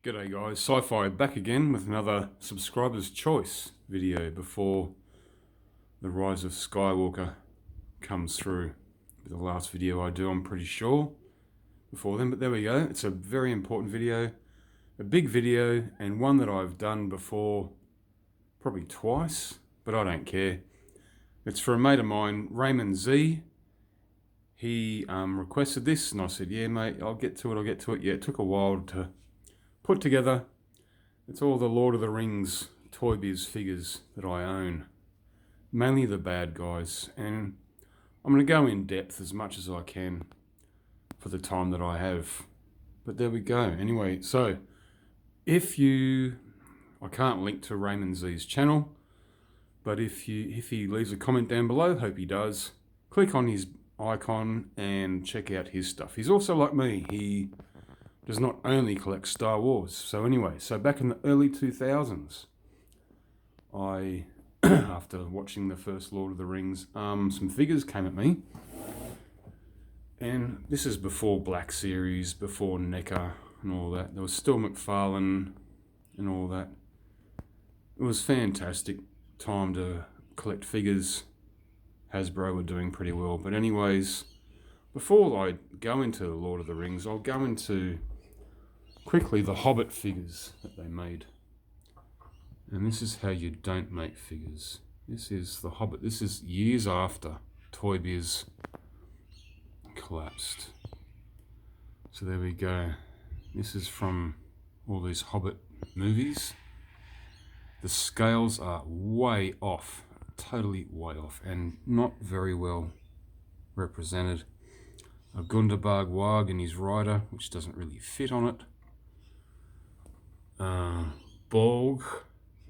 G'day guys, Sci-Fi back again with another subscriber's choice video before the Rise of Skywalker comes through. The last video I do, I'm pretty sure, before then, but there we go. It's a very important video, a big video, and one that I've done before probably twice, but I don't care. It's for a mate of mine, Raymond Z. He requested this and I said, yeah mate, I'll get to it. Yeah, it took a while to put together. It's all the Lord of the Rings Toy Biz figures that I own, mainly the bad guys, and I'm going to go in depth as much as I can for the time that I have. But there we go. Anyway, so I can't link to Raymond Z's channel, but if he leaves a comment down below, hope he does, click on his icon and check out his stuff. He's also like me. He does not only collect Star Wars. So anyway, back in the early 2000s, I, after watching the first Lord of the Rings, some figures came at me. And this is before Black Series, before NECA and all that. There was still McFarlane and all that. It was fantastic time to collect figures. Hasbro were doing pretty well. But anyways, before I go into Lord of the Rings, I'll go into quickly the Hobbit figures that they made. And this is how you don't make figures. This is the Hobbit. This is years after Toy Biz collapsed. So there we go. This is from all these Hobbit movies. The scales are way off, totally way off, and not very well represented. A Gundabad Wag and his rider, which doesn't really fit on it. Bolg,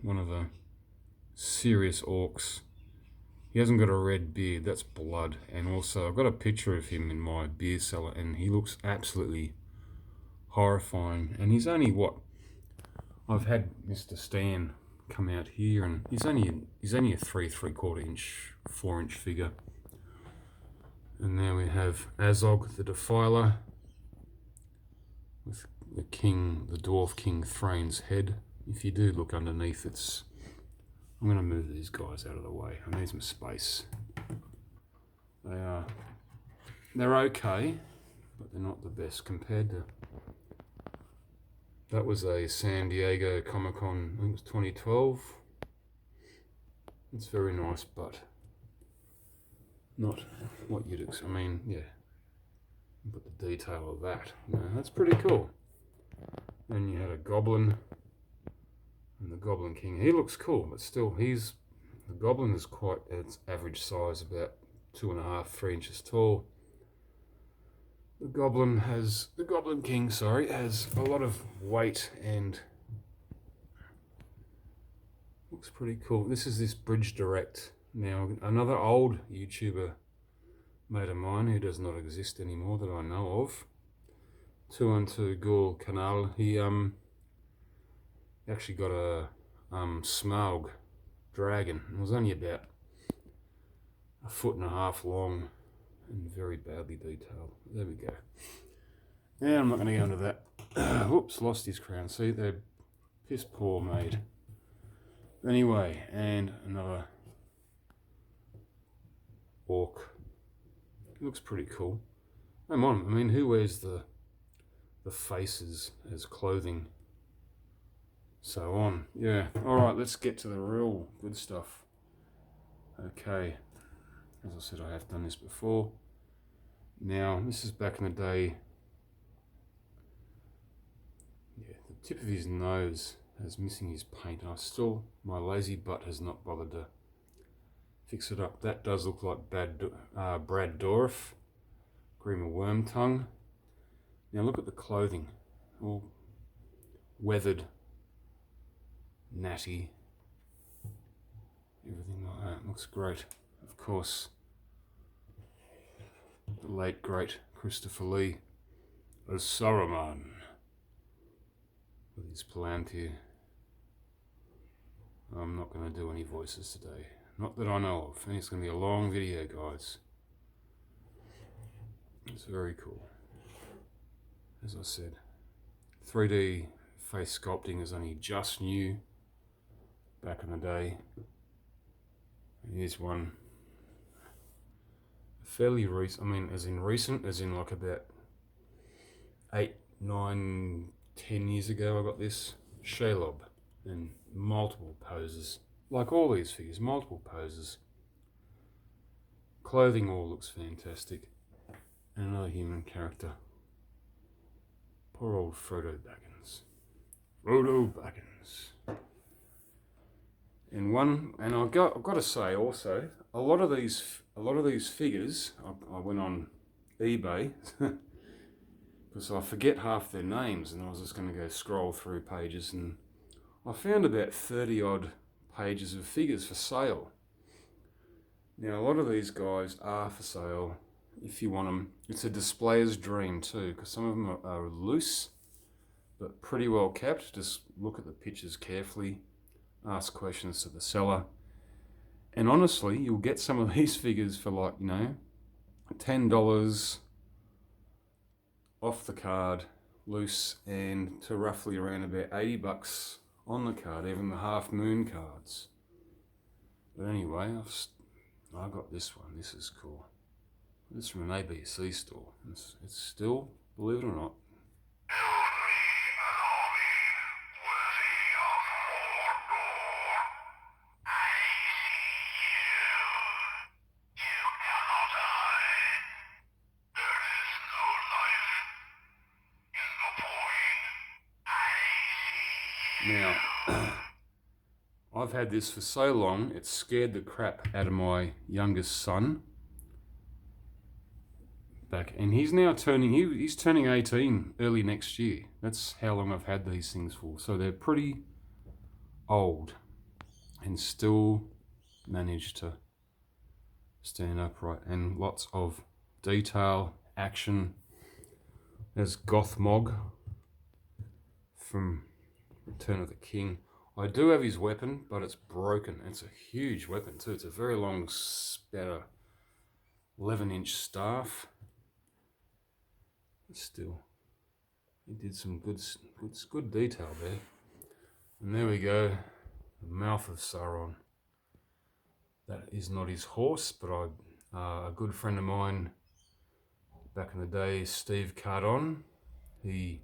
one of the serious orcs. He hasn't got a red beard, that's blood. And also, I've got a picture of him in my beer cellar, and he looks absolutely horrifying. And he's only what? I've had Mr. Stan come out here, and he's only a 3/4 inch, 4-inch figure. And there we have Azog the Defiler with the Dwarf King Thrain's head. If you do look underneath, I'm going to move these guys out of the way. I need some space. They're okay, but they're not the best compared to. That was a San Diego Comic-Con, I think it was 2012. It's very nice, but not what you'd expect. I mean, yeah. But the detail of that, that's pretty cool. Then you had a Goblin and the Goblin King. He looks cool, but still, the Goblin is quite its average size, about 2.5, 3 inches tall. The Goblin King, has a lot of weight and looks pretty cool. This is this Bridge Direct. Now, another old YouTuber mate of mine who does not exist anymore that I know of, 212 Ghoul Canal. He actually got a Smaug dragon. It was only about 1.5 foot long and very badly detailed. There we go. Yeah, I'm not going to go into that. Whoops, lost his crown. See, they're piss poor made. Anyway, and another orc. It looks pretty cool. Come on, I mean, who wears the faces as clothing? So on. Yeah, alright, let's get to the real good stuff. Okay, as I said, I have done this before. Now, this is back in the day. Yeah, the tip of his nose is missing his paint. My lazy butt has not bothered to fix it up. That does look like Brad Dourif, Grima Wormtongue. Now look at the clothing, all weathered, natty, everything like that. Looks great. Of course, the late great Christopher Lee as Saruman with his Palantir. I'm not going to do any voices today. Not that I know of. And it's going to be a long video, guys. It's very cool. As I said, 3D face sculpting is only just new back in the day. Here's one fairly recent, as in like about 8, 9, 10 years ago I got this Shelob in multiple poses. Like all these figures, multiple poses. Clothing all looks fantastic. And another human character. Poor old Frodo Baggins. Frodo Baggins. And I've got to say also, a lot of these figures, I went on eBay because I forget half their names, and I was just going to go scroll through pages, and I found about 30 odd pages of figures for sale. Now a lot of these guys are for sale if you want them. It's a displayer's dream too, because some of them are loose but pretty well kept. Just look at the pictures carefully, ask questions to the seller, and honestly you'll get some of these figures for like, $10 off the card loose, and to roughly around about $80 on the card, even the half moon cards. But anyway, I got this one. This is cool. This is from an ABC store. It's still, believe it or not. Now, I've had this for so long, it scared the crap out of my youngest son. And he's now he's turning 18 early next year. That's how long I've had these things for. So they're pretty old and still manage to stand upright, and lots of detail, action. There's Gothmog from Return of the King. I do have his weapon, but it's broken. It's a huge weapon too. It's a very long, about 11-inch staff. Still, he did some good detail there. And there we go, the mouth of Sauron. That is not his horse, but a good friend of mine back in the day, Steve Cardon, he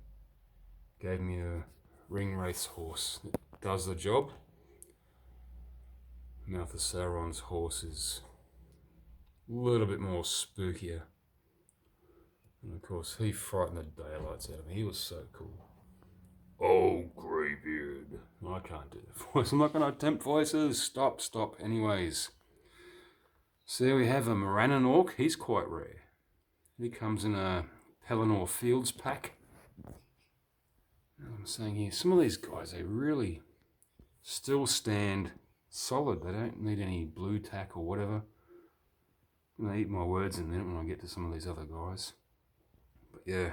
gave me a ring race horse that does the job. Mouth of Sauron's horse is a little bit more spookier. And of course, he frightened the daylights out of me. He was so cool. Oh, Greybeard. I can't do the voice. I'm not going to attempt voices. Stop. Anyways. So there we have a Morannon Orc. He's quite rare. He comes in a Pelennor Fields pack. I'm saying here, some of these guys, they really still stand solid. They don't need any blue tack or whatever. I'm going to eat my words in a minute when I get to some of these other guys. But yeah,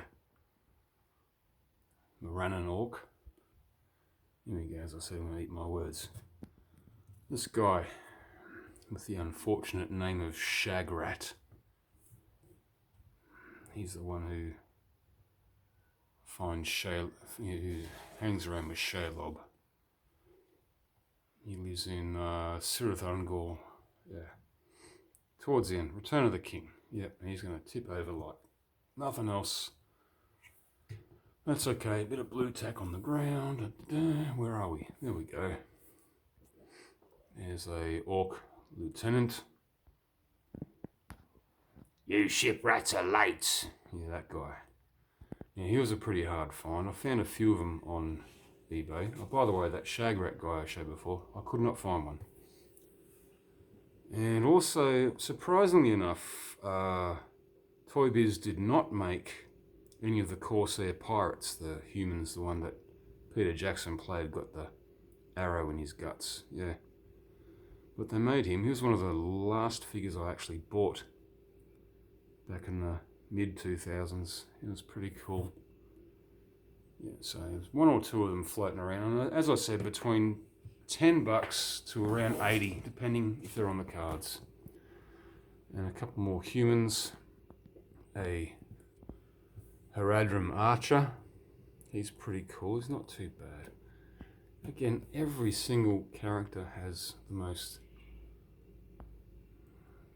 Morannon Orc. Here we go, as I said, I'm going to eat my words. This guy with the unfortunate name of Shagrat. He's the one who who hangs around with Shelob. He lives in Cirith Ungol. Yeah. Towards the end, Return of the King. Yep, and he's going to tip over like nothing else. That's okay, a bit of blue tack on the ground. Where are we? There we go. There's a Orc Lieutenant. You ship rats are late. Yeah, that guy. Yeah, he was a pretty hard find. I found a few of them on eBay. Oh, by the way, that Shagrat guy I showed before, I could not find one. And also, surprisingly enough, Toy Biz did not make any of the Corsair pirates, the humans, the one that Peter Jackson played, got the arrow in his guts. Yeah. But they made him. He was one of the last figures I actually bought back in the mid-2000s. It was pretty cool. Yeah, so there's one or two of them floating around. And as I said, between $10 to around 80, depending if they're on the cards. And a couple more humans. A Haradrim Archer He's pretty cool. He's not too bad. Again, every single character has the most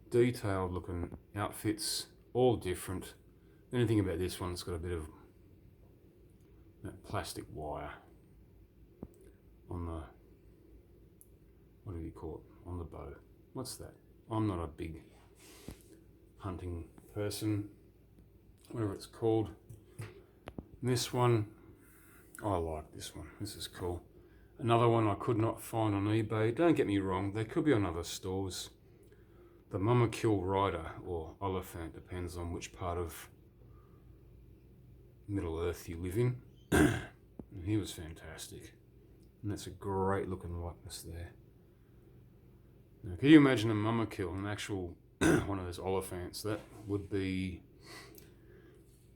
detailed looking outfits, all different. The only thing about this one, it's got a bit of that plastic wire on the, what do you call it, on the bow. What's that? I'm not a big hunting person, whatever it's called. This one, I like this one. This is cool. Another one I could not find on eBay. Don't get me wrong, they could be on other stores. The Mumakil Rider, or Oliphant, depends on which part of Middle Earth you live in. And he was fantastic. And that's a great looking likeness there. Now, can you imagine a Mumakil, an actual one of those Oliphants? That would be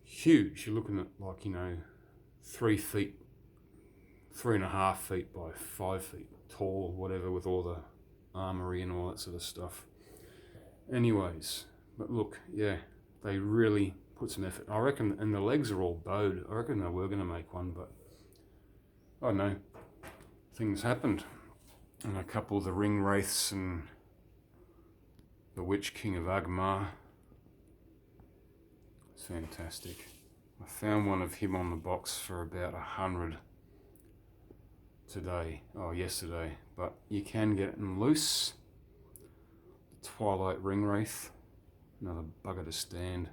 huge. You're looking at, like, 3 feet, 3.5 feet by 5 feet tall, whatever, with all the armory and all that sort of stuff. Anyways, but look, yeah, they really put some effort. I reckon, and the legs are all bowed. I reckon they were going to make one, but I don't know. Things happened. And a couple of the ring wraiths and the Witch King of Agmar. It's fantastic. I found one of him on the box for about 100 yesterday, but you can get them loose. Twilight Ring Wraith, another bugger to stand,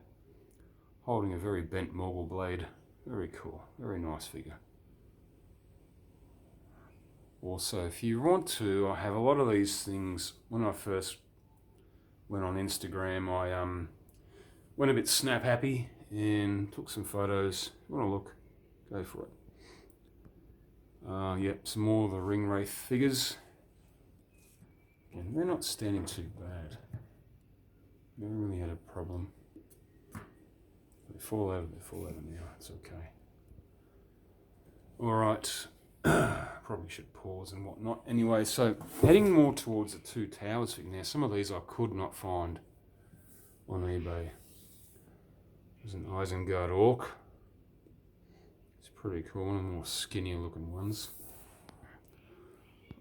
holding a very bent Morgul blade. Very cool, very nice figure. Also, if you want to, I have a lot of these things. When I first went on Instagram, I went a bit snap happy and took some photos. If you want to look, go for it. Yep, some more of the Ring Wraith figures. Again, they're not standing too bad. Never really had a problem. They fall over now, it's okay. Alright, probably should pause and whatnot. Anyway, so heading more towards the Two Towers thing now. Some of these I could not find on eBay. There's an Isengard Orc. It's pretty cool, one of the more skinnier looking ones.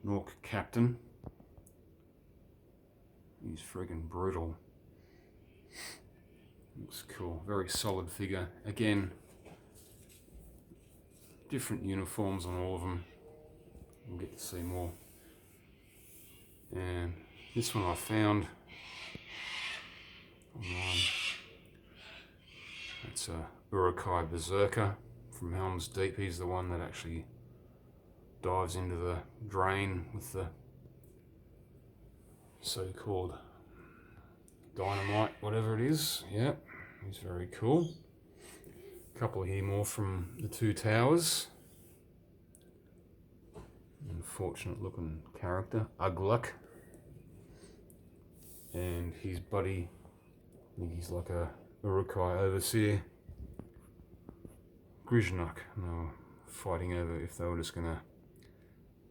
An Orc Captain. He's friggin' brutal. Looks cool. Very solid figure. Again, different uniforms on all of them. We'll get to see more. And this one I found online. It's a Uruk-hai Berserker from Helm's Deep. He's the one that actually dives into the drain with the so-called dynamite, whatever it is. Yep, he's very cool. A couple here more from the Two Towers. Unfortunate looking character, Ugluk. And his buddy, I think he's like a Uruk-hai overseer, Grishnuk. And they were fighting over if they were just gonna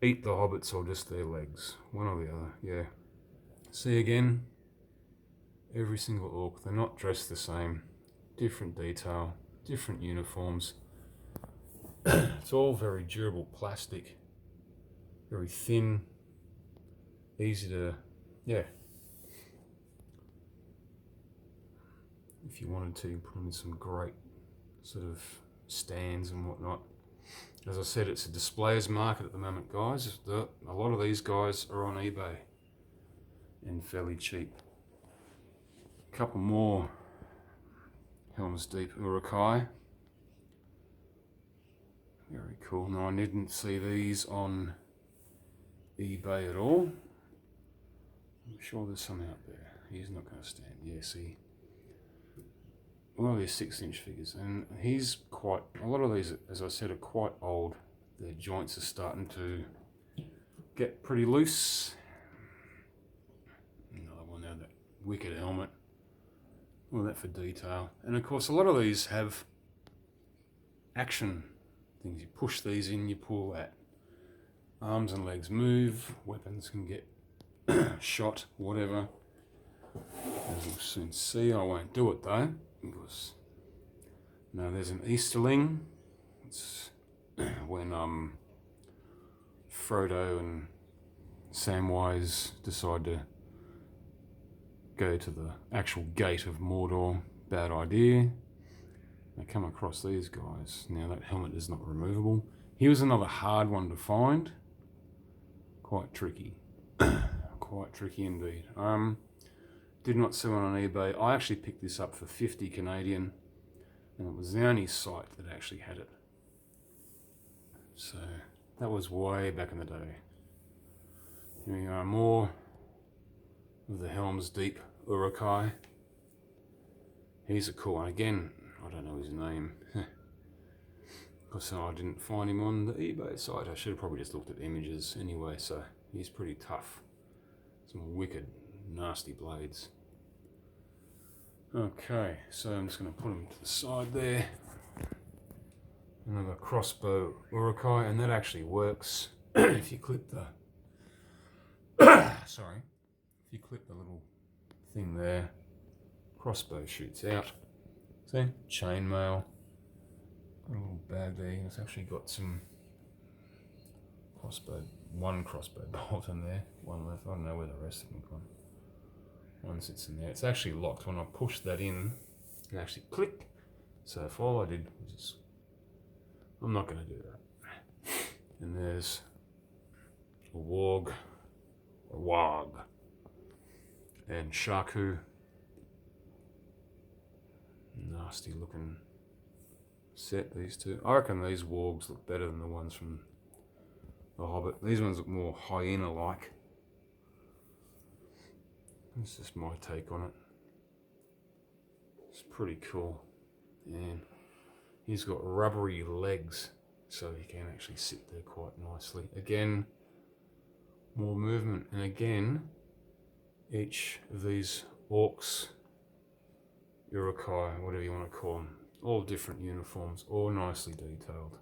eat the hobbits or just their legs. One or the other, yeah. See again, every single orc, they're not dressed the same. Different detail, different uniforms. It's all very durable plastic, very thin, easy to, yeah. If you wanted to, put them in some great sort of stands and whatnot. As I said, it's a displayers market at the moment, guys. A lot of these guys are on eBay and fairly cheap. A couple more Helm's Deep Uruk-hai. Very cool. Now, I didn't see these on eBay at all. I'm sure there's some out there. He's not going to stand. Yeah, see. Well, they're 6-inch figures, and he's quite, a lot of these, as I said, are quite old. Their joints are starting to get pretty loose. Another one there, that wicked helmet. All that for detail. And of course, a lot of these have action things. You push these in, you pull that. Arms and legs move, weapons can get shot, whatever. As we'll soon see, I won't do it though. Because, no, there's an Easterling. It's Frodo and Samwise decide to go to the actual gate of Mordor. Bad idea. They come across these guys. Now that helmet is not removable. He was another hard one to find. Quite tricky. Quite tricky indeed. Did not sell it on eBay. I actually picked this up for 50 Canadian, and it was the only site that actually had it. So that was way back in the day. Here we are, more of the Helm's Deep Uruk-hai. He's a cool one. Again, I don't know his name. Because I didn't find him on the eBay site. I should have probably just looked at images anyway, so he's pretty tough. Some wicked, nasty blades. Okay, so I'm just going to put him to the side there. Another crossbow Uruk-hai, and that actually works. If you clip the if you clip the little thing there, crossbow shoots out. See, chainmail. Got a little bag there. It's actually got some one crossbow bolt in there, one left. I don't know where the rest of them gone. One sits in there. It's actually locked. When I push that in, it actually click. So if all I did was just, I'm not going to do that. And there's a warg, and Shaku. Nasty looking set, these two. I reckon these wargs look better than the ones from The Hobbit. These ones look more hyena-like. That's just my take on it. It's pretty cool. And he's got rubbery legs, so he can actually sit there quite nicely. Again, more movement. And again, each of these orcs, Uruk-hai, whatever you want to call them, all different uniforms, all nicely detailed.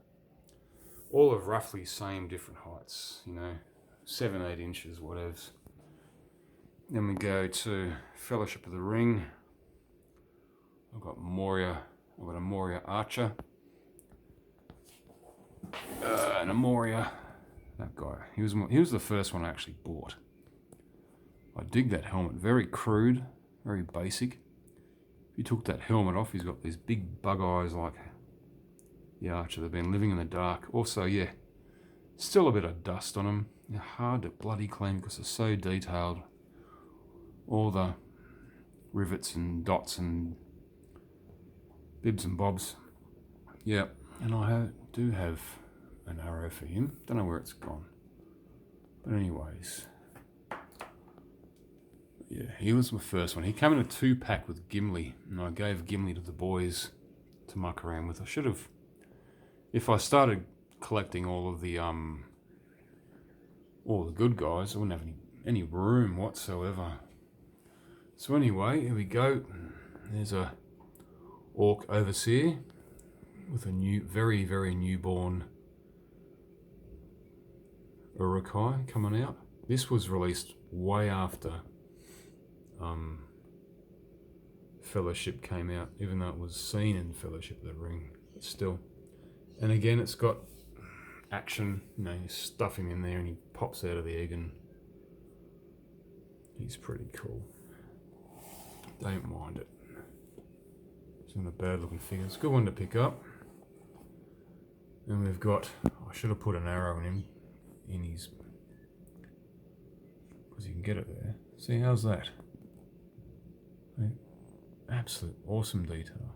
All of roughly same different heights, 7-8 inches, whatevs. Then we go to Fellowship of the Ring. I've got a Moria Archer. And a Moria, that guy. He was the first one I actually bought. I dig that helmet. Very crude, very basic. If you took that helmet off, he's got these big bug eyes like the Archer. They've been living in the dark. Also, yeah, still a bit of dust on them. They're hard to bloody clean because they're so detailed. All the rivets and dots and bibs and bobs. Yeah, and I do have an arrow for him. Don't know where it's gone. But anyways, yeah, he was my first one. He came in a 2-pack with Gimli, and I gave Gimli to the boys to muck around with. I should have, if I started collecting all the good guys, I wouldn't have any room whatsoever. So anyway, here we go. There's a Orc Overseer with a very, very newborn Uruk-hai coming out. This was released way after Fellowship came out, even though it was seen in Fellowship of the Ring, but still. And again, it's got action. You stuff him in there and he pops out of the egg, and he's pretty cool. Don't mind it. It's not a bad looking figure. It's a good one to pick up. And we've got, I should have put an arrow in him, in his, because you can get it there. See, how's that? Absolute awesome detail.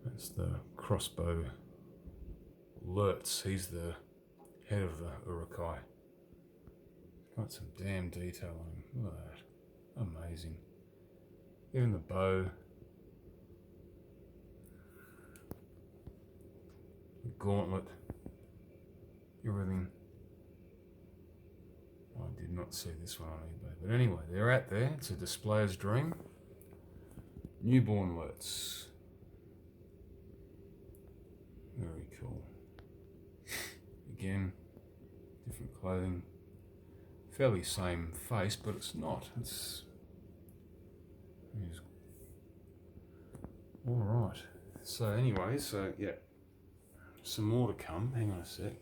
That's the crossbow Lurtz. He's the head of the Uruk-hai. Got some damn detail on him. Look at that. Amazing. Even the bow. The gauntlet. Everything. I did not see this one on eBay. But anyway, they're out there. It's a displayer's dream. Newborn Lurtz. Very cool. Again, different clothing. Fairly same face, but it's not. It's all right. So anyway, yeah, some more to come. Hang on a sec.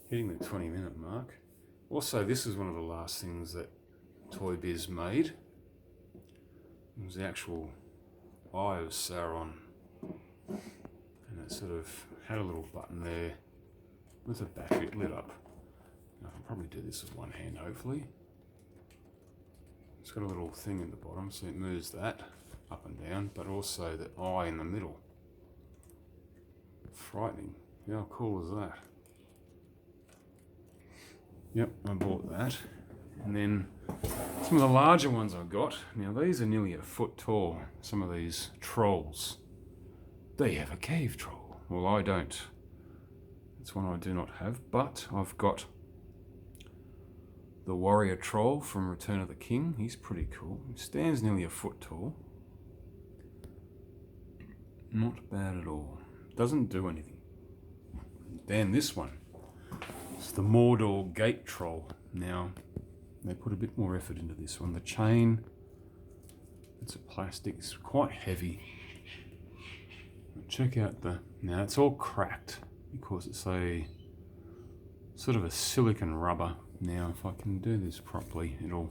Hitting the 20-minute mark. Also, this is one of the last things that Toy Biz made. It was the actual Eye of Sauron. And it sort of had a little button there with a battery lit up. I can probably do this with one hand, hopefully. It's got a little thing in the bottom, so it moves that up and down, but also the eye in the middle. Frightening. How cool is that? Yep, I bought that. And then some of the larger ones I've got. Now these are nearly a foot tall. Some of these trolls. They have a cave troll. Well, I don't. It's one I do not have, but I've got the warrior troll from Return of the King. He's pretty cool. He stands nearly a foot tall. Not bad at all. Doesn't do anything. Then this one. It's the Mordor gate troll. Now, they put a bit more effort into this one. The chain, it's a plastic, it's quite heavy. Check out now it's all cracked because it's a sort of a silicon rubber. Now, if I can do this properly, no,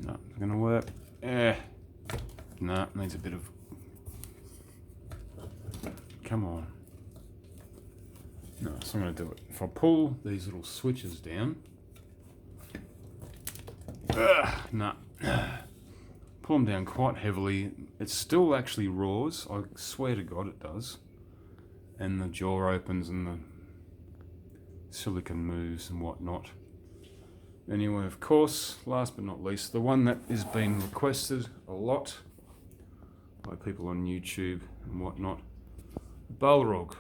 it's gonna work. No, it needs a bit of, come on. No, so I'm gonna do it. If I pull these little switches down, no. Pull them down quite heavily. It still actually roars. I swear to God it does. And the jaw opens and the silicon moves and whatnot. Anyway, of course, last but not least, the one that is being requested a lot by people on YouTube and whatnot, Balrog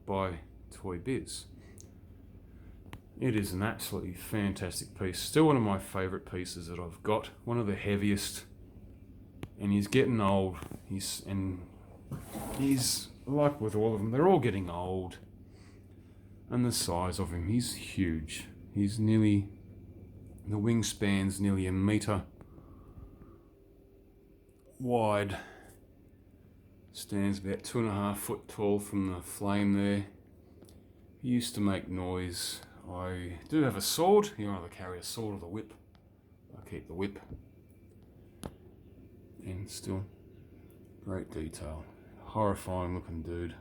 by Toy Biz. It is an absolutely fantastic piece. Still one of my favourite pieces that I've got. One of the heaviest. And he's getting old. He's like with all of them, they're all getting old. And the size of him, he's huge. He's nearly, the wingspan's nearly a metre wide. Stands about 2.5 foot tall from the flame there. He used to make noise. I do have a sword. You either carry a sword or the whip. I keep the whip. And still, great detail. Horrifying looking dude.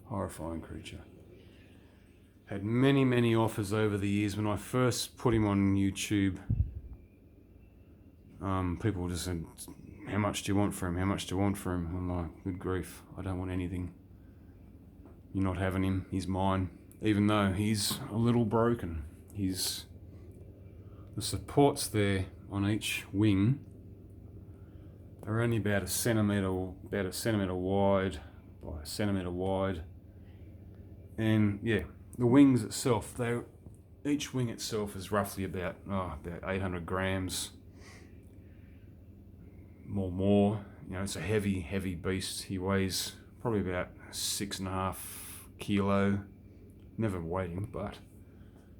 Horrifying creature. Had many offers over the years. When I first put him on YouTube, people just said, how much do you want for him? How much do you want for him? I'm like, good grief, I don't want anything. You're not having him, he's mine. Even though he's a little broken. The supports there on each wing are only about a centimetre wide by a centimetre wide. And yeah, the wings itself, each wing itself is roughly about 800 grams. More. You know, it's a heavy beast. He weighs probably about 6.5 kilo. Never weighed him, but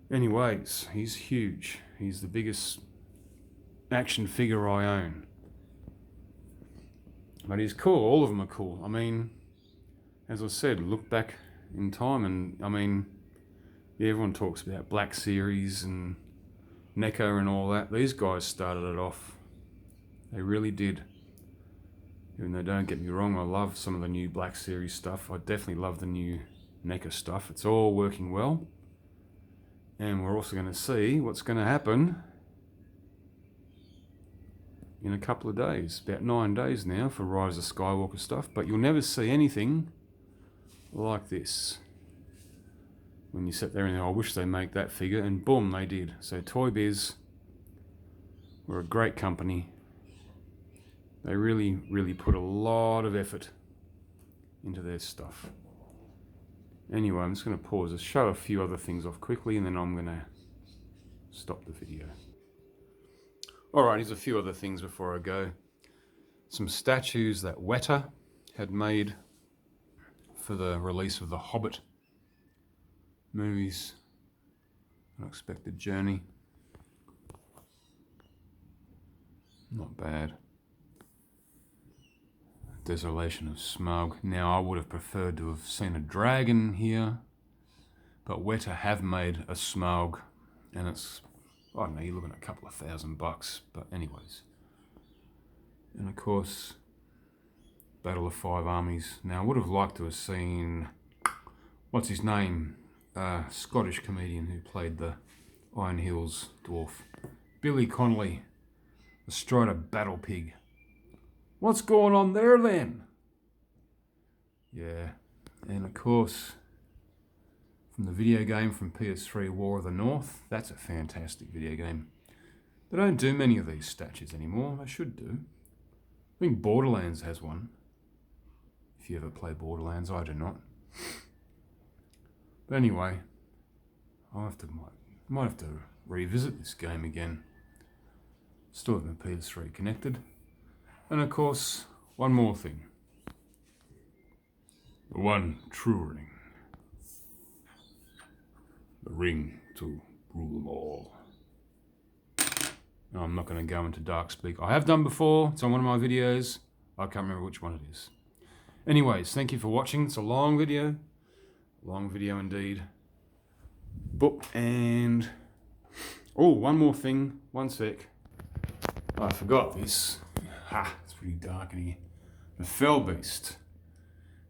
anyways, he's huge. He's the biggest action figure I own. But he's cool. All of them are cool. I mean, as I said, look back in time and, I mean, yeah, everyone talks about Black Series and NECA and all that. These guys started it off. They really did. Even though, don't get me wrong, I love some of the new Black Series stuff. I definitely love the new NECA stuff. It's all working well. And we're also going to see what's going to happen in a couple of days. About 9 days now for Rise of Skywalker stuff. But you'll never see anything like this. When you sit there and I wish they make that figure, and boom, they did. So Toy Biz were a great company. They really put a lot of effort into their stuff. Anyway, I'm just going to pause to show a few other things off quickly, and then I'm going to stop the video. Alright, here's a few other things before I go. Some statues that Weta had made for the release of the Hobbit movies. Unexpected Journey. Not bad. Desolation of Smaug. Now, I would have preferred to have seen a dragon here, but Weta have made a Smaug, and it's, I don't know, you're looking at a couple of $1,000, but anyways. And of course, Battle of Five Armies. Now, I would have liked to have seen, what's his name? Scottish comedian who played the Iron Hills dwarf. Billy Connolly, astride a battle pig. What's going on there then? Yeah, and of course, from the video game from PS3, War of the North. That's a fantastic video game. They don't do many of these statues anymore. They should do. I think Borderlands has one. If you ever play Borderlands, I do not. But anyway, might have to revisit this game again. Still have my PS3 connected. And of course, one more thing. The one true ring. The ring to rule them all. No, I'm not going to go into dark speak. I have done before. It's on one of my videos. I can't remember which one it is. Anyways, thank you for watching. It's a long video. Long video indeed. Book and... Oh, one more thing. One sec. I forgot this. It's pretty dark in here. The Fell Beast.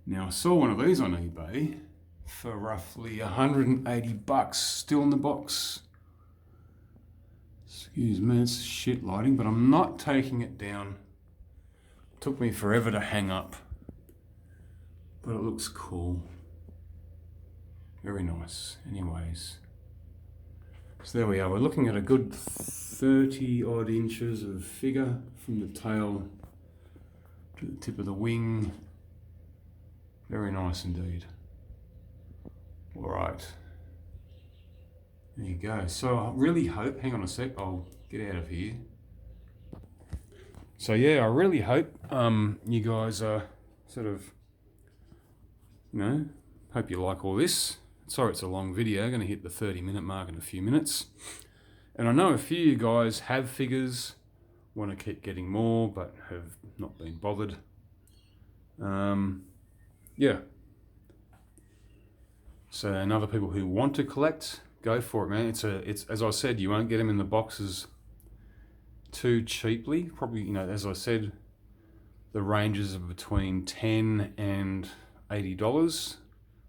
Now, I saw one of these on eBay for roughly $180, still in the box. Excuse me, it's shit lighting, but I'm not taking it down. It took me forever to hang up, but it looks cool. Very nice. Anyways, so there we are. We're looking at a good 30 odd inches of figure from the tail to the tip of the wing. Very nice indeed. All right. There you go. So I really hope, hang on a sec, I'll get out of here. So yeah, I really hope you guys are sort of, hope you like all this. Sorry it's a long video, going to hit the 30-minute mark in a few minutes. And I know a few of you guys have figures, want to keep getting more, but have not been bothered. Yeah. So, and other people who want to collect, go for it, man. It's as I said, you won't get them in the boxes too cheaply. Probably, as I said, the ranges are between $10 and $80,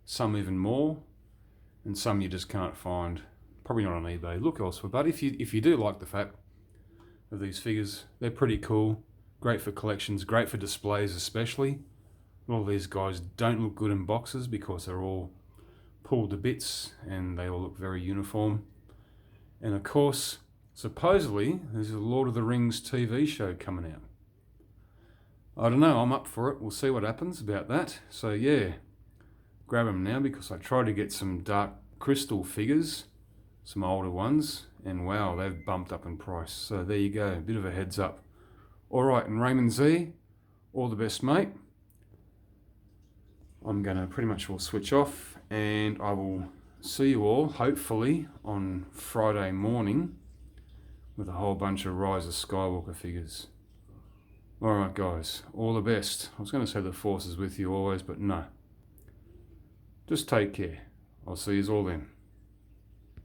some even more, and some you just can't find. Probably not on eBay. Look elsewhere. But if you do like the fact of these figures, they're pretty cool. Great for collections. Great for displays, especially. All these guys don't look good in boxes because they're all pulled to bits and they all look very uniform. And of course, supposedly, there's a Lord of the Rings TV show coming out. I don't know, I'm up for it. We'll see what happens about that. So yeah, grab them now because I tried to get some Dark Crystal figures, some older ones, and wow, they've bumped up in price. So there you go, a bit of a heads up. All right, and Raymond Z, all the best, mate. I'm going to pretty much will switch off and I will see you all, hopefully, on Friday morning with a whole bunch of Rise of Skywalker figures. Alright guys, all the best. I was going to say the Force is with you always, but no. Just take care. I'll see you all then.